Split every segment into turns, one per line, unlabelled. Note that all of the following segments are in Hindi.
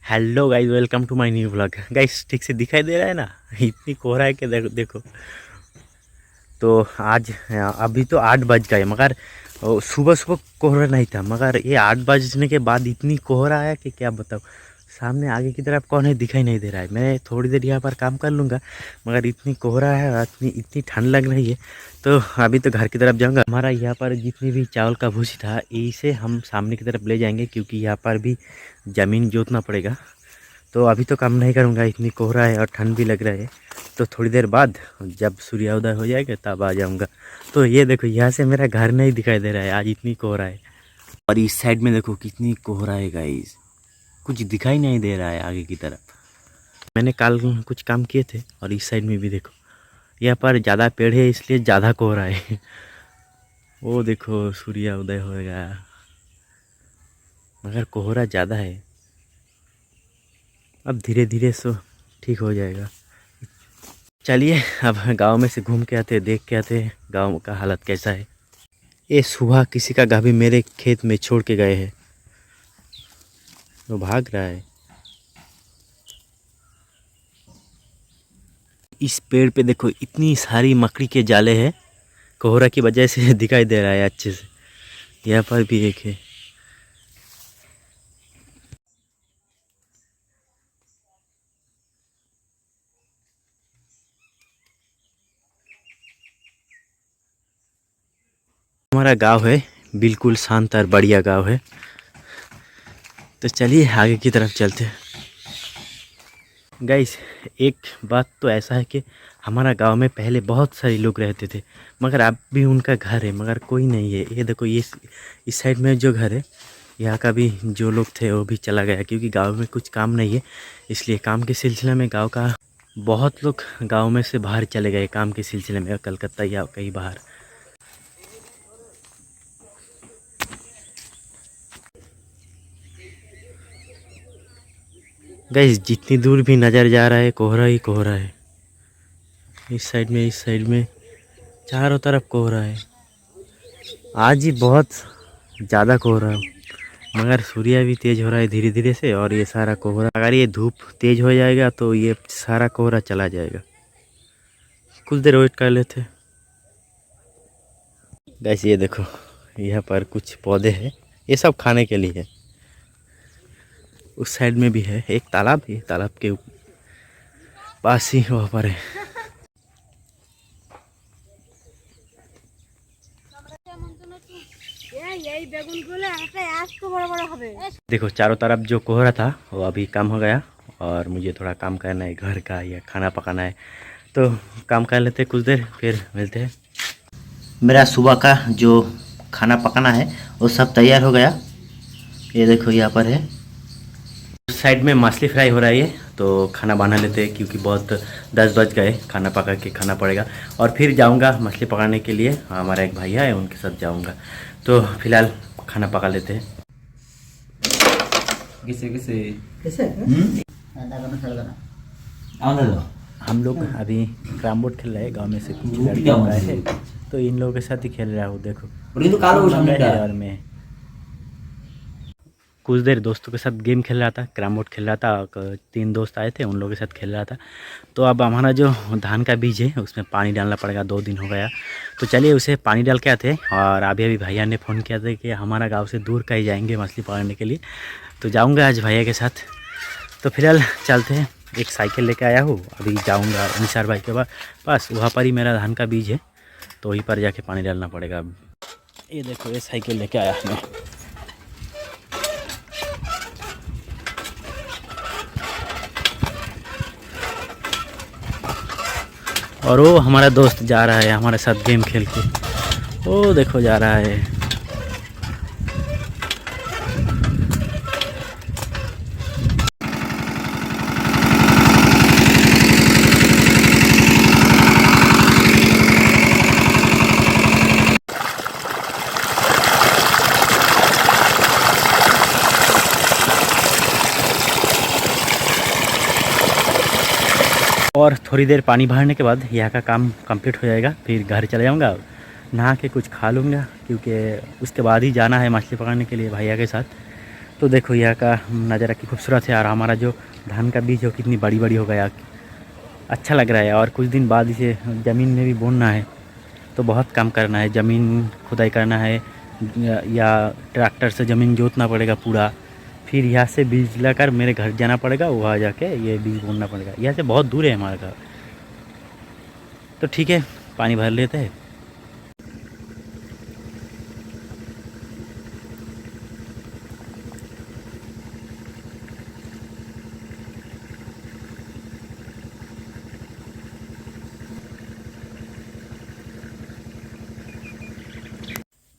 Hello guys, welcome to my new vlog. Guys ठीक से दिखाई दे रहा है ना? इतनी कोहरा है कि देखो देखो। तो आज अभी तो 8 बज गए, मगर सुबह सुबह कोहरा नहीं था, मगर ये 8 बजने के बाद इतनी कोहरा है कि क्या बताऊँ। सामने आगे की तरफ कौन है दिखाई नहीं दे रहा है। मैं थोड़ी देर यहाँ पर काम कर लूँगा, मगर इतनी कोहरा है और इतनी इतनी ठंड लग रही है। तो अभी तो घर की तरफ जाऊँगा। हमारा यहाँ पर जितनी भी चावल का भूसी था, इसे हम सामने की तरफ ले जाएंगे, क्योंकि यहाँ पर भी ज़मीन जोतना पड़ेगा। तो अभी तो काम नहीं करूँगा, इतनी कोहरा है और ठंड भी लग रहा है। तो थोड़ी देर बाद जब सूर्योदय हो जाएगा तब आ जाऊँगा। तो ये देखो, यहाँ से मेरा घर नहीं दिखाई दे रहा है, आज इतनी कोहरा है। और इस साइड में देखो कितनी कोहरा है गाइस, कुछ दिखाई नहीं दे रहा है आगे की तरफ। मैंने कल कुछ काम किए थे। और इस साइड में भी देखो, यहाँ पर ज़्यादा पेड़ है इसलिए ज़्यादा कोहरा है। वो देखो सूर्योदय होएगा, मगर कोहरा ज़्यादा है। अब धीरे धीरे सो ठीक हो जाएगा। चलिए अब गांव में से घूम के आते, देख के आते गांव का हालत कैसा है। ये सुबह किसी का गाभी मेरे खेत में छोड़ के गए हैं, वो भाग रहा है। इस पेड़ पे देखो इतनी सारी मकड़ी के जाले हैं, कोहरा की वजह से दिखाई दे रहा है अच्छे से। यहाँ पर भी एक है। हमारा गांव है बिल्कुल शांत और बढ़िया गांव है। तो चलिए आगे की तरफ चलते हैं। गाइस एक बात तो ऐसा है कि हमारा गांव में पहले बहुत सारे लोग रहते थे, मगर अब भी उनका घर है मगर कोई नहीं है। ये देखो, ये इस साइड में जो घर है, यहाँ का भी जो लोग थे वो भी चला गया, क्योंकि गांव में कुछ काम नहीं है। इसलिए काम के सिलसिले में गांव का बहुत लोग गांव में से बाहर चले गए काम के सिलसिले में, कलकत्ता या कहीं बाहर। गाइस जितनी दूर भी नज़र जा रहा है कोहरा ही कोहरा है। इस साइड में चारों तरफ कोहरा है। आज ही बहुत ज़्यादा कोहरा है, मगर सूर्य भी तेज़ हो रहा है धीरे धीरे से। और ये सारा कोहरा, अगर ये धूप तेज़ हो जाएगा तो ये सारा कोहरा चला जाएगा। कुछ देर वेट कर लेते। गाइस ये देखो, यहाँ पर कुछ पौधे हैं, ये सब खाने के लिए है। उस साइड में भी है एक तालाब, है तालाब के पास ही वहाँ पर है। देखो चारों तरफ जो कोहरा था वो अभी कम हो गया, और मुझे थोड़ा काम करना है घर का या खाना पकाना है। तो काम कर लेते कुछ देर, फिर मिलते हैं। मेरा सुबह का जो खाना पकाना है वो सब तैयार हो गया। ये देखो यहाँ पर है। साइड में मछली फ्राई हो रहा है, तो खाना बना लेते हैं, क्योंकि बहुत 10 बज गए, खाना पका के खाना पड़ेगा। और फिर जाऊंगा मछली पकाने के लिए, हमारा एक भैया है उनके साथ जाऊंगा। तो फिलहाल खाना पका लेते हैं। हम लोग अभी कैरम बोर्ड खेल रहे हैं, गाँव में से कुछ लड़के आए हैं, तो इन लोगों के साथ ही खेल रहा हूँ। देखो और मैं कुछ देर दोस्तों के साथ गेम खेल रहा था, कैरम बोर्ड खेल रहा था। 3 दोस्त आए थे, उन लोगों के साथ खेल रहा था। तो अब हमारा जो धान का बीज है उसमें पानी डालना पड़ेगा, 2 दिन हो गया। तो चलिए उसे पानी डाल के आते। और अभी भैया ने फ़ोन किया था कि हमारा गांव से दूर कहीं जाएंगे मछली पकड़ने के लिए, तो जाऊंगा आज भैया के साथ। तो फिलहाल चलते हैं। एक साइकिल लेके आया हूँ, अभी जाऊँगा निसार भाई के पास, वहाँ पर ही मेरा धान का बीज है, तो वहीं पर जाके पानी डालना पड़ेगा। अब ये देखो, ये साइकिल लेके आया मैं। और वो हमारा दोस्त जा रहा है हमारे साथ गेम खेल के, वो देखो जा रहा है। और थोड़ी देर पानी भरने के बाद यहाँ का काम कंप्लीट हो जाएगा, फिर घर चले जाऊँगा। नहा के कुछ खा लूँगा, क्योंकि उसके बाद ही जाना है मछली पकड़ने के लिए भैया के साथ। तो देखो यहाँ का नज़ारा की खूबसूरत है, और हमारा जो धान का बीज हो कितनी बड़ी बड़ी हो गया, अच्छा लग रहा है। और कुछ दिन बाद इसे ज़मीन में भी बोना है, तो बहुत काम करना है, ज़मीन खुदाई करना है या ट्रैक्टर से ज़मीन जोतना पड़ेगा पूरा, फिर यहाँ से बीज लाकर मेरे घर जाना पड़ेगा, वहाँ जाके ये बीज बोना पड़ेगा। यहाँ से बहुत दूर है हमारा घर। तो ठीक है, पानी भर लेते हैं।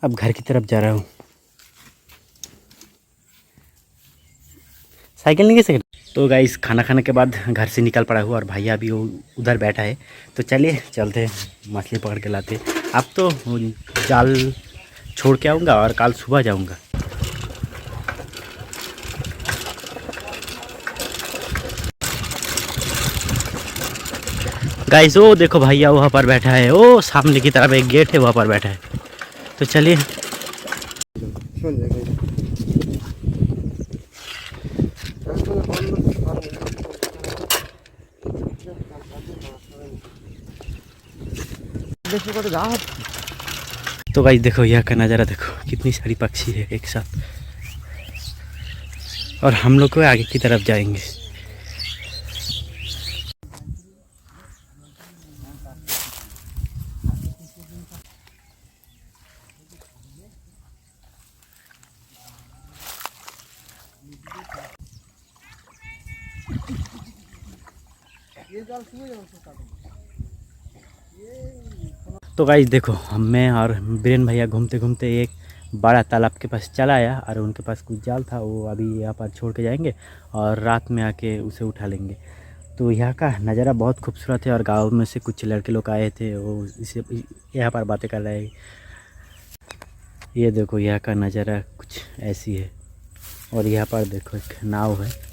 अब घर की तरफ जा रहा हूँ। साइकिल नहीं कैसे। तो गाइस खाना खाने के बाद घर से निकल पड़ा हुआ, और भैया भी वो उधर बैठा है। तो चलिए चलते मछली पकड़ के लाते। अब तो जाल छोड़ के आऊँगा और कल सुबह जाऊँगा। गाइस वो देखो भैया वहाँ पर बैठा है, वो सामने की तरफ एक गेट है, वहाँ पर बैठा है। तो चलिए। तो गाइस देखो यहाँ का नज़ारा देखो, कितनी सारी पक्षी है एक साथ, और हम लोग को आगे की तरफ जाएंगे। तो गाइस देखो मैं और बीरेन भैया घूमते घूमते एक बड़ा तालाब के पास चला आया, और उनके पास कुछ जाल था, वो अभी यहाँ पर छोड़ के जाएंगे और रात में आके उसे उठा लेंगे। तो यहाँ का नज़ारा बहुत खूबसूरत है, और गांव में से कुछ लड़के लोग आए थे, वो इसे यहाँ पर बातें कर रहे हैं। ये देखो यहाँ का नज़ारा कुछ ऐसी है, और यहाँ पर देखो एक नाव है।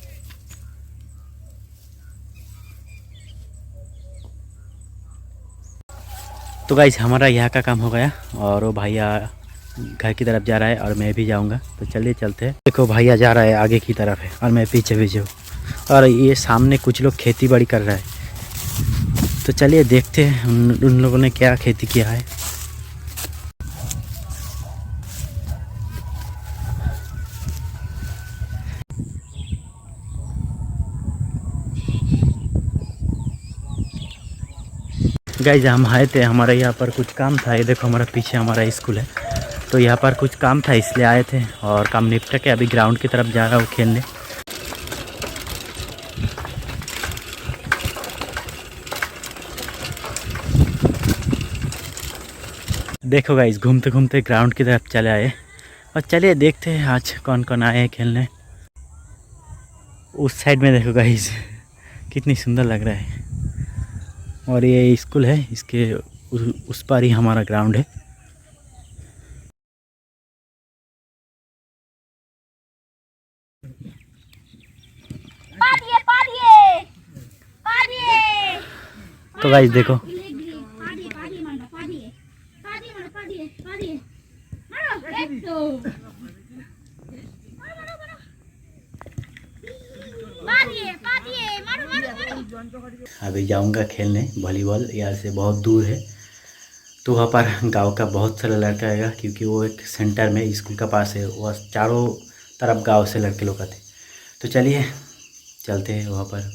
तो गाइस हमारा यहाँ का काम हो गया, और वो भैया घर की तरफ जा रहा है, और मैं भी जाऊँगा। तो चलिए चलते हैं। देखो भैया जा रहा है आगे की तरफ है, और मैं पीछे पीछे हूँ, और ये सामने कुछ लोग खेती बाड़ी कर रहा है। तो चलिए देखते हैं उन लोगों ने क्या खेती किया है। गाइस हम आए थे, हमारे यहाँ पर कुछ काम था। ये देखो हमारा पीछे हमारा स्कूल है, तो यहाँ पर कुछ काम था इसलिए आए थे, और काम निपटा के अभी ग्राउंड की तरफ जा रहा हूँ खेलने। देखो गाइस घूमते घूमते ग्राउंड की तरफ चले आए, और चलिए देखते हैं आज कौन कौन आए हैं खेलने। उस साइड में देखो गाइस कितनी सुंदर लग रहा है, और ये स्कूल है, इसके उस पार ही हमारा ग्राउंड है। तो गाइस देखो अभी जाऊंगा खेलने वॉलीबॉल, यहाँ से बहुत दूर है। तो वहाँ पर गांव का बहुत सारा लड़का आएगा, क्योंकि वो एक सेंटर में स्कूल का पास है, वो चारों तरफ गांव से लड़के लोग आते। तो चलिए चलते हैं वहाँ पर।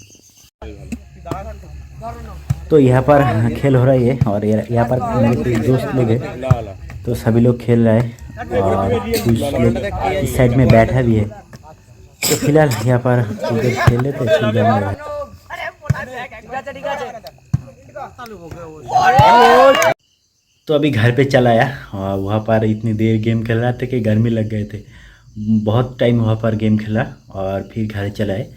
तो यहाँ पर खेल हो रही है, और यहाँ पर मेरे कुछ दोस्त लोग हैं, तो सभी लोग खेल रहे हैं, और कुछ लोग इस साइड में बैठा भी है। तो फिलहाल यहाँ पर कुछ देर खेल लेते हैं, फिर जाऊँगा। तो अभी घर पे चला आया, और वहाँ पर इतनी देर गेम खेल रहा था कि गर्मी लग गए थे। बहुत टाइम वहाँ पर गेम खेला, और फिर घर चला आए,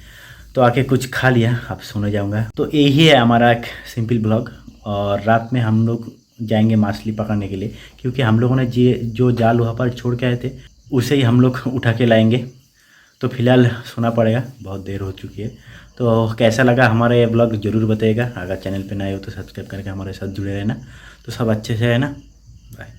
तो आके कुछ खा लिया, अब सोने जाऊँगा। तो यही है हमारा एक सिंपल ब्लॉग, और रात में हम लोग जाएंगे मछली पकड़ने के लिए, क्योंकि हम लोगों ने जो जाल वहाँ पर छोड़ के आए थे उसे ही हम लोग उठा के लाएंगे। तो फिलहाल सोना पड़ेगा, बहुत देर हो चुकी है। तो कैसा लगा हमारा ये ब्लॉग ज़रूर बताइएगा। अगर चैनल पे नए हो तो सब्सक्राइब करके हमारे साथ जुड़े रहना। तो सब अच्छे से है ना, बाय।